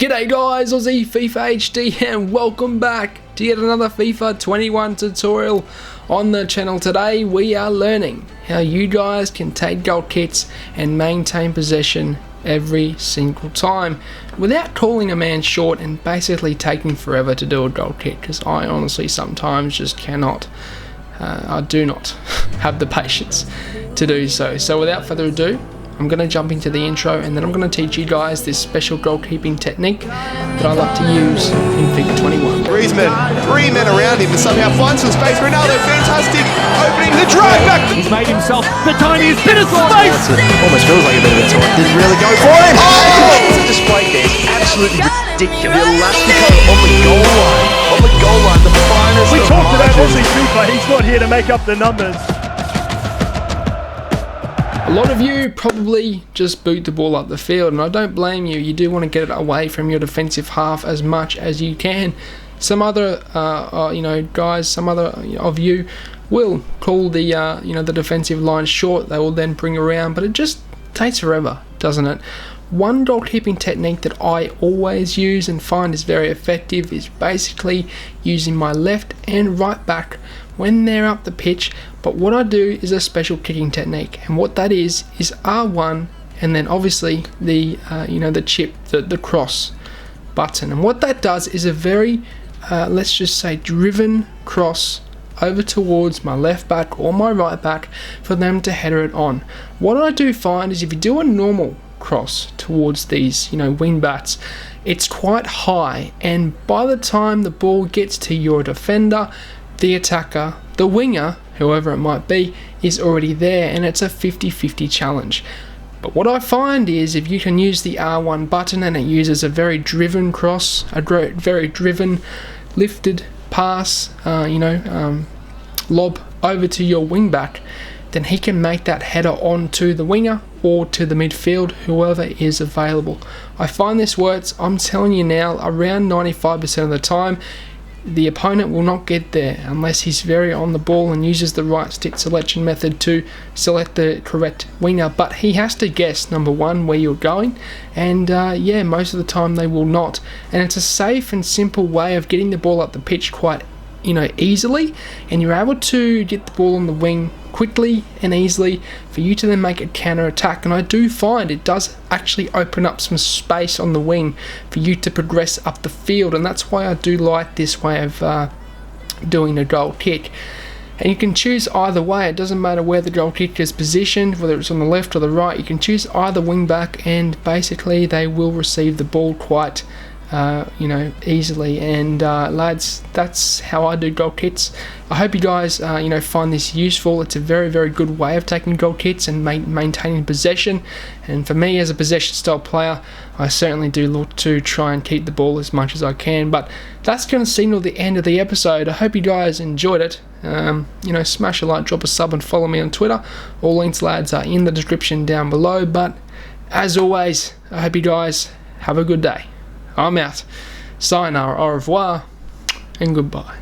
G'day guys, Aussie FIFA HD and welcome back to yet another FIFA 21 tutorial on the channel. Today we are learning how you guys can take goal kicks and maintain possession every single time without calling a man short and basically taking forever to do a goal kick, because I honestly sometimes just cannot. I do not have the patience to do so. So without further ado, I'm going to jump into the intro and then I'm going to teach you guys this special goalkeeping technique that I like to use in FIFA 21. Griezmann, three men around him and somehow finds some space. Ronaldo, fantastic, opening the drive back. He's made himself the tiniest bit of space. Almost feels like a bit of a taunt. Didn't really go for it. Oh! The display there is absolutely ridiculous. Elastico on the goal line. On the goal line, the finest. We talked about Aussie FIFA. He's not here to make up the numbers. A lot of you probably just boot the ball up the field, and I don't blame you. You do want to get it away from your defensive half as much as you can. Some other, guys, some other of you will call the, the defensive line short. They will then bring around, but it just takes forever, doesn't it? One goalkeeping technique that I always use and find is very effective is basically using my left and right back when they're up the pitch. But what I do is a special kicking technique, and what that is R1 and then obviously the the chip, the cross button. And what that does is a very let's just say driven cross over towards my left back or my right back for them to header it on. What I do find is if you do a normal cross towards these wing bats, it's quite high, and by the time the ball gets to your defender, the attacker, the winger, whoever it might be, is already there, and it's a 50-50 challenge. But what I find is if you can use the R1 button and it uses a very driven cross, a very driven lifted pass, lob over to your wing back, then he can make that header onto the winger or to the midfield, whoever is available. I find this works, I'm telling you now, around 95% of the time. The opponent will not get there unless he's very on the ball and uses the right stick selection method to select the correct winger. But he has to guess, number one, where you're going, and most of the time they will not. And it's a safe and simple way of getting the ball up the pitch quite easily, and you're able to get the ball on the wing quickly and easily for you to then make a counter attack. And I do find it does actually open up some space on the wing for you to progress up the field, and that's why I do like this way of doing a goal kick. And you can choose either way. It doesn't matter where the goal kick is positioned, whether it's on the left or the right. You can choose either wing back, and basically they will receive the ball quite easily. And lads, that's how I do goal kicks. I hope you guys find this useful. It's a very, very good way of taking goal kicks and maintaining possession. And for me, as a possession style player, I certainly do look to try and keep the ball as much as I can. But that's going to signal the end of the episode. I hope you guys enjoyed it. Smash a like, drop a sub, and follow me on Twitter. All links, lads, are in the description down below. But as always, I hope you guys have a good day. I'm out. Sayonara, au revoir, and goodbye.